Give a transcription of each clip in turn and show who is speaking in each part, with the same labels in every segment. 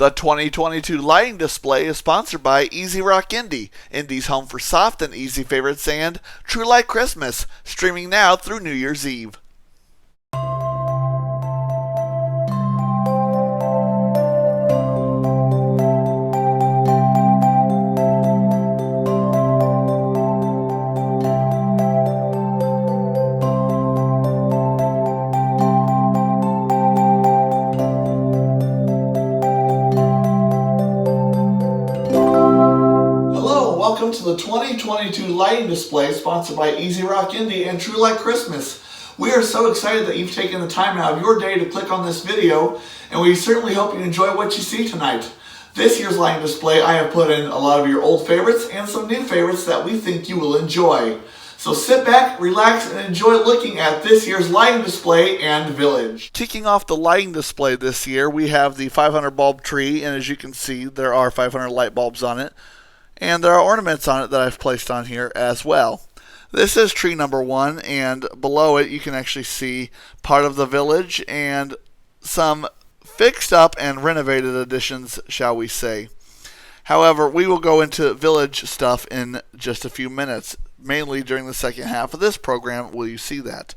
Speaker 1: The 2022 lighting display is sponsored by Easy Rock Indie, Indie's home for soft and easy favorites, and True Light Christmas, streaming now through New Year's Eve. Welcome to the 2022 lighting display sponsored by Easy Rock Indie and True Light Christmas. We are so excited that you've taken the time out of your day to click on this video, and we certainly hope you enjoy what you see tonight. This year's lighting display, I have put in a lot of your old favorites and some new favorites that we think you will enjoy. So sit back, relax, and enjoy looking at this year's lighting display and village. Kicking off the lighting display this year, we have the 500 bulb tree, and as you can see, there are 500 light bulbs on it. And there are ornaments on it that I've placed on here as well. This is tree number 1, and below it you can actually see part of the village and some fixed up and renovated additions, shall we say. However, we will go into village stuff in just a few minutes. Mainly during the second half of this program will you see that.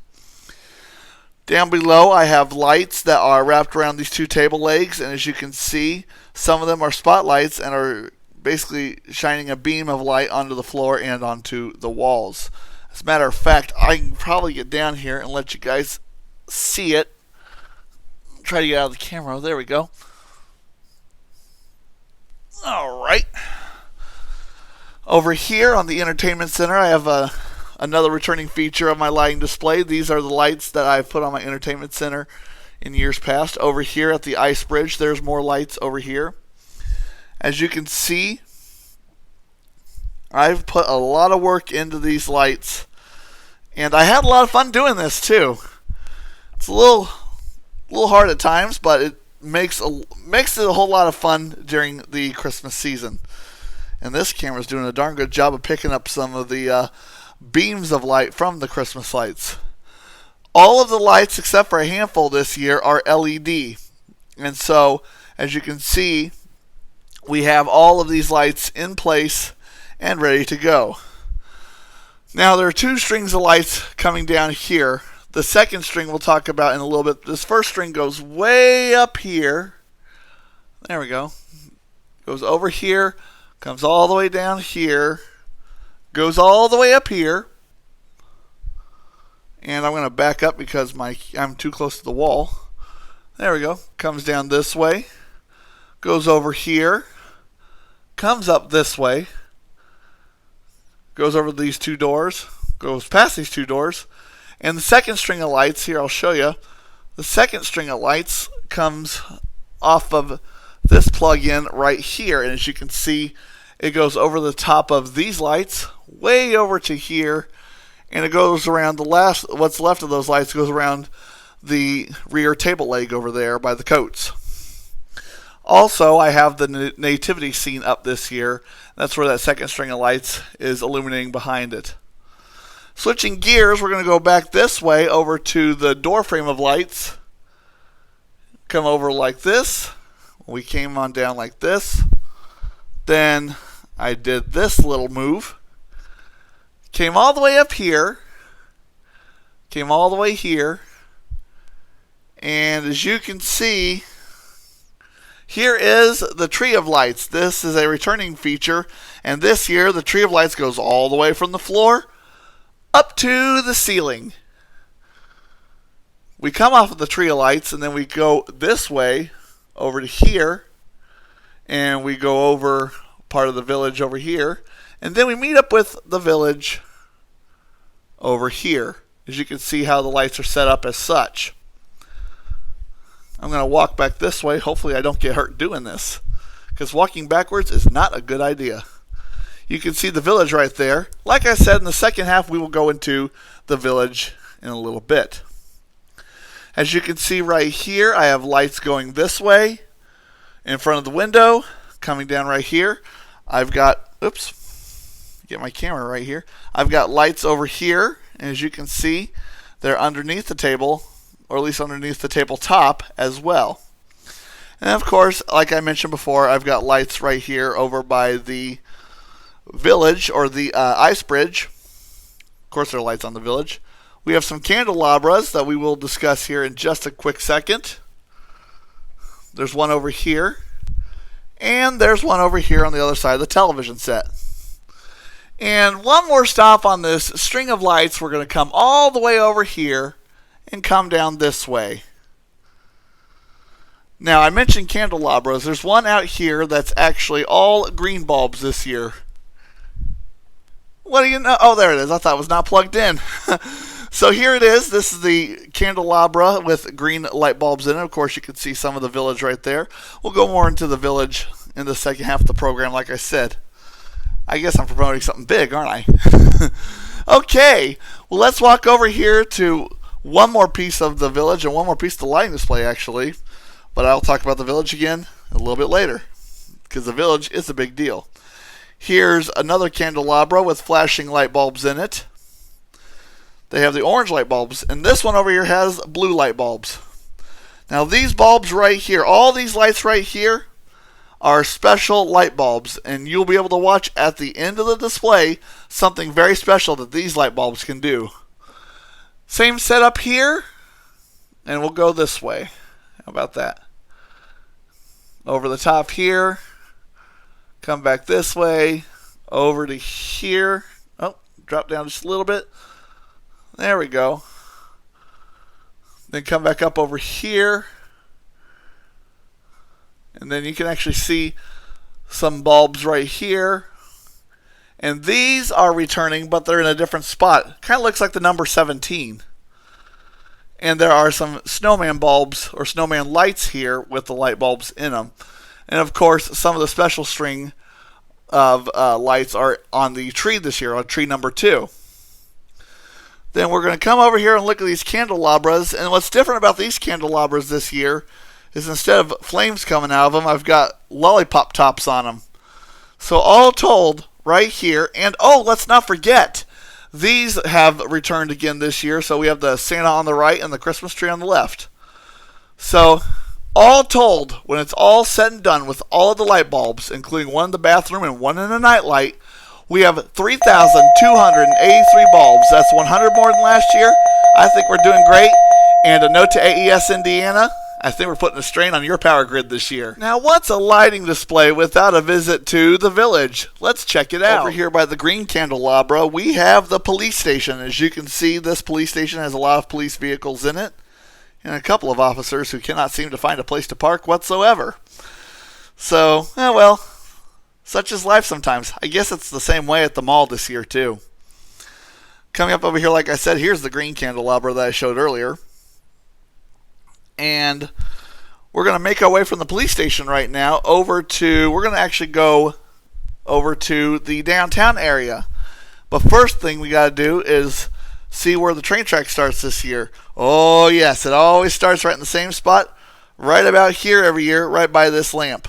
Speaker 1: Down below I have lights that are wrapped around these two table legs, and as you can see, some of them are spotlights and are basically shining a beam of light onto the floor and onto the walls. As a matter of fact, I can probably get down here and let you guys see it. Try to get out of the camera. There we go. Alright. Over here on the entertainment center, I have another returning feature of my lighting display. These are the lights that I've put on my entertainment center in years past. Over here at the ice bridge, there's more lights over here. As you can see, I've put a lot of work into these lights, and I had a lot of fun doing this too. It's a little hard at times, but it makes it a whole lot of fun during the Christmas season. And this camera's doing a darn good job of picking up some of the beams of light from the Christmas lights. All of the lights, except for a handful this year, are LED. And so, as you can see, we have all of these lights in place and ready to go. Now there are two strings of lights coming down here. The second string we'll talk about in a little bit. This first string goes way up here. There we go. Goes over here, comes all the way down here, goes all the way up here. And I'm going to back up because I'm too close to the wall. There we go. Comes down this way, goes over here, comes up this way, goes over these two doors, goes past these two doors, and the second string of lights, here I'll show you, the second string of lights comes off of this plug-in right here, and as you can see, it goes over the top of these lights, way over to here, and it goes around what's left of those lights goes around the rear table leg over there by the coats. Also, I have the nativity scene up this year. That's where that second string of lights is illuminating behind it. Switching gears, we're going to go back this way over to the door frame of lights. Come over like this. We came on down like this. Then I did this little move. Came all the way up here. Came all the way here. And as you can see, here is the tree of lights. This is a returning feature, and this year the tree of lights goes all the way from the floor up to the ceiling. We come off of the tree of lights, and then we go this way over to here, and we go over part of the village over here, and then we meet up with the village over here. As you can see how the lights are set up as such. I'm going to walk back this way. Hopefully I don't get hurt doing this, because walking backwards is not a good idea. You can see the village right there. Like I said, in the second half we will go into the village in a little bit. As you can see right here, I have lights going this way in front of the window, coming down right here. I've got, get my camera right here. I've got lights over here, and as you can see, they're underneath the table, or at least underneath the tabletop as well. And of course, like I mentioned before, I've got lights right here over by the village, or the ice bridge. Of course, there are lights on the village. We have some candelabras that we will discuss here in just a quick second. There's one over here. And there's one over here on the other side of the television set. And one more stop on this string of lights. We're going to come all the way over here and come down this way. Now, I mentioned candelabras. There's one out here that's actually all green bulbs this year. What do you know? Oh, there it is. I thought it was not plugged in. So here it is. This is the candelabra with green light bulbs in it. Of course, you can see some of the village right there. We'll go more into the village in the second half of the program, like I said. I guess I'm promoting something big, aren't I? Okay. Well, let's walk over here to one more piece of the village and one more piece of the lighting display, actually. But I'll talk about the village again a little bit later, because the village is a big deal. Here's another candelabra with flashing light bulbs in it. They have the orange light bulbs, and this one over here has blue light bulbs. Now these bulbs right here, all these lights right here, are special light bulbs, and you'll be able to watch at the end of the display something very special that these light bulbs can do. Same setup here, and we'll go this way. How about that? Over the top here, come back this way, over to here. Oh, drop down just a little bit. There we go. Then come back up over here. And then you can actually see some bulbs right here. And these are returning, but they're in a different spot. Kind of looks like the number 17. And there are some snowman bulbs or snowman lights here with the light bulbs in them. And of course, some of the special string of lights are on the tree this year, on tree number 2. Then we're going to come over here and look at these candelabras. And what's different about these candelabras this year is instead of flames coming out of them, I've got lollipop tops on them. So all told, right here, and oh, let's not forget, these have returned again this year. So we have the Santa on the right and the Christmas tree on the left. So all told, when it's all said and done with all of the light bulbs, including one in the bathroom and one in the nightlight, we have 3,283 bulbs. That's 100 more than last year. I think we're doing great. And a note to AES Indiana, I think we're putting a strain on your power grid this year. Now, what's a lighting display without a visit to the village? Let's check it out. Over here by the green candelabra, we have the police station. As you can see, this police station has a lot of police vehicles in it, and a couple of officers who cannot seem to find a place to park whatsoever. So, well, such is life sometimes. I guess it's the same way at the mall this year, too. Coming up over here, like I said, here's the green candelabra that I showed earlier. And we're going to make our way from the police station right now over to, we're going to actually go over to the downtown area. But first thing we got to do is see where the train track starts this year. Oh yes, it always starts right in the same spot, right about here every year, right by this lamp.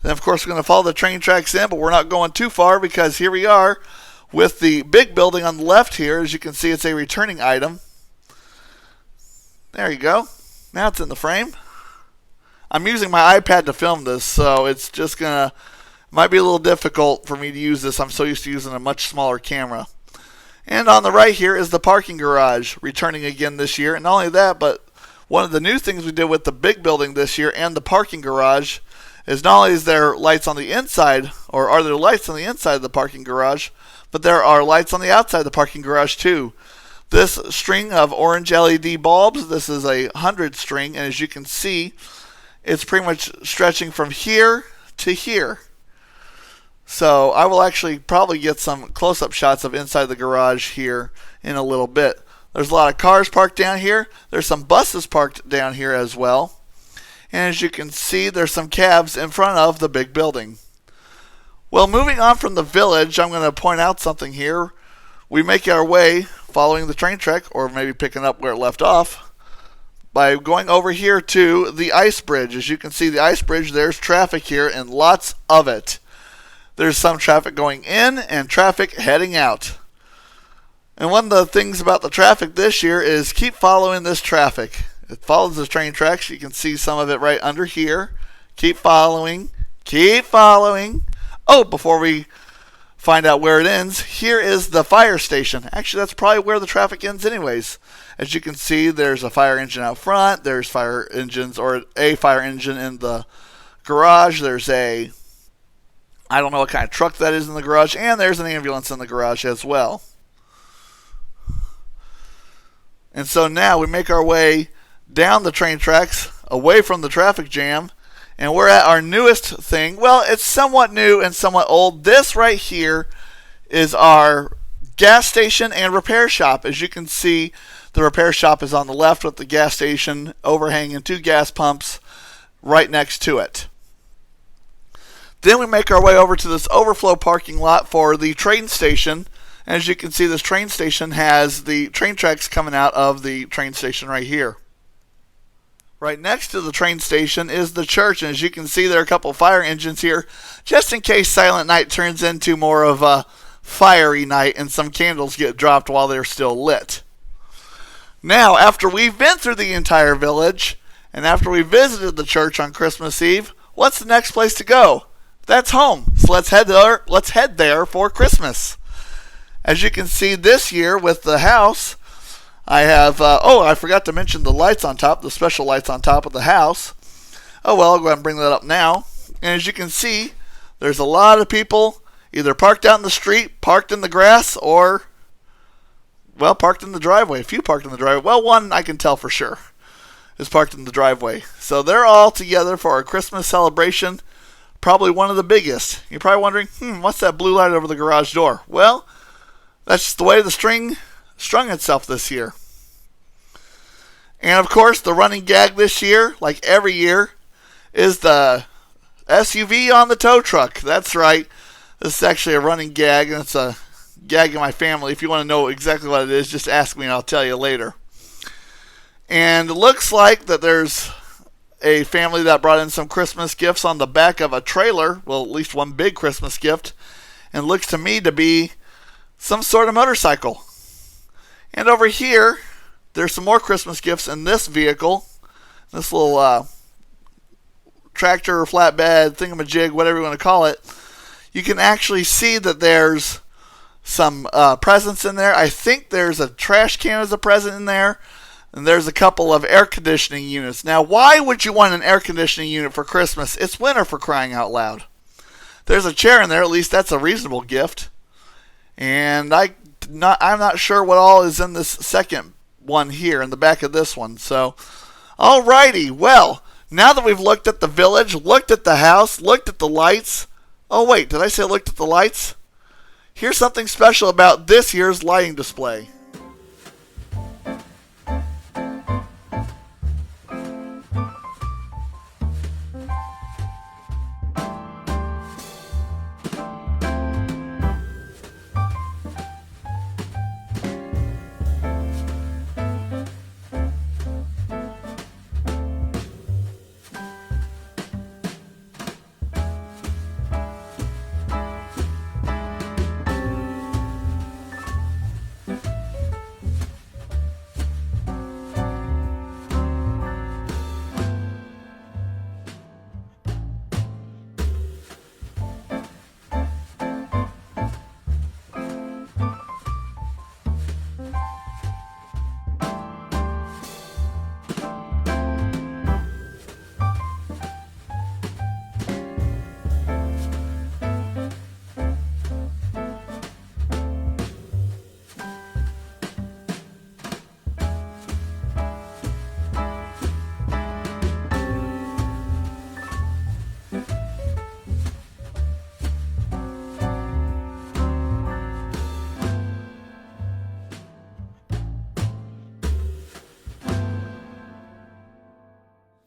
Speaker 1: Then of course we're going to follow the train tracks in, but we're not going too far because here we are with the big building on the left here. As you can see, it's a returning item. There you go. Now it's in the frame. I'm using my iPad to film this, so it's just might be a little difficult for me to use this. I'm so used to using a much smaller camera. And on the right here is the parking garage, returning again this year. And not only that, but one of the new things we did with the big building this year and the parking garage is not only is there lights on the inside, or are there lights on the inside of the parking garage, but there are lights on the outside of the parking garage too. This string of orange LED bulbs, this is a 100 string, and as you can see, it's pretty much stretching from here to here. So I will actually probably get some close-up shots of inside the garage here in a little bit. There's a lot of cars parked down here. There's some buses parked down here as well. And as you can see, there's some cabs in front of the big building. Well, moving on from the village, I'm going to point out something here. We make our way following the train track, or maybe picking up where it left off, by going over here to the ice bridge. As you can see, the ice bridge, there's traffic here, and lots of it. There's some traffic going in and traffic heading out. And one of the things about the traffic this year is keep following this traffic. It follows the train tracks. You can see some of it right under here. Keep following. Keep following. Oh, before we find out where it ends, here is the fire station. Actually, that's probably where the traffic ends anyways. As you can see, there's a fire engine out front. There's fire engines, or a fire engine in the garage. There's I don't know what kind of truck that is in the garage. And there's an ambulance in the garage as well. And so now we make our way down the train tracks, away from the traffic jam, and we're at our newest thing. Well, it's somewhat new and somewhat old. This right here is our gas station and repair shop. As you can see, the repair shop is on the left with the gas station overhanging 2 gas pumps right next to it. Then we make our way over to this overflow parking lot for the train station. As you can see, this train station has the train tracks coming out of the train station right here. Right next to the train station is the church, and as you can see, there are a couple fire engines here, just in case Silent Night turns into more of a fiery night and some candles get dropped while they're still lit. Now, after we've been through the entire village, and after we visited the church on Christmas Eve, what's the next place to go? That's home. So let's head there for Christmas. As you can see this year with the house, I have, I forgot to mention the lights on top, the special lights on top of the house. Oh well, I'll go ahead and bring that up now. And as you can see, there's a lot of people either parked out in the street, parked in the grass, or, well, parked in the driveway. A few parked in the driveway. Well, one I can tell for sure is parked in the driveway. So they're all together for our Christmas celebration, probably one of the biggest. You're probably wondering, what's that blue light over the garage door? Well, that's just the way the string strung itself this year. And of course, the running gag this year, like every year, is the SUV on the tow truck. That's right. This is actually a running gag, and it's a gag in my family. If you want to know exactly what it is, just ask me and I'll tell you later. And it looks like that there's a family that brought in some Christmas gifts on the back of a trailer. Well, at least one big Christmas gift. And it looks to me to be some sort of motorcycle. And over here, there's some more Christmas gifts in this vehicle. This little tractor, flatbed, thingamajig, whatever you want to call it. You can actually see that there's some presents in there. I think there's a trash can as a present in there. And there's a couple of air conditioning units. Now, why would you want an air conditioning unit for Christmas? It's winter, for crying out loud. There's a chair in there. At least that's a reasonable gift. And I'm not sure what all is in this second one here in the back of this one. So, alrighty. Well, now that we've looked at the village, looked at the house, looked at the lights. Oh wait, did I say looked at the lights? Here's something special about this year's lighting display.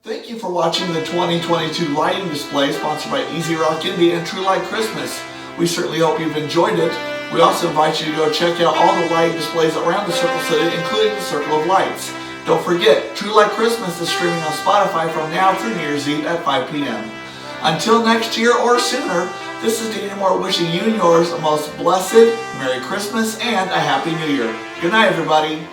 Speaker 1: Thank you for watching the 2022 lighting display sponsored by Easy Rock India and True Light Christmas. We certainly hope you've enjoyed it. We also invite you to go check out all the lighting displays around the Circle City, including the Circle of Lights. Don't forget, True Light Christmas is streaming on Spotify from now through New Year's Eve at 5 p.m. Until next year or sooner, this is Danny Moore wishing you and yours a most blessed Merry Christmas and a Happy New Year. Good night, everybody.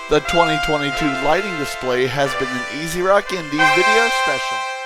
Speaker 1: The 2022 lighting display has been an EZ Rock Indie video special.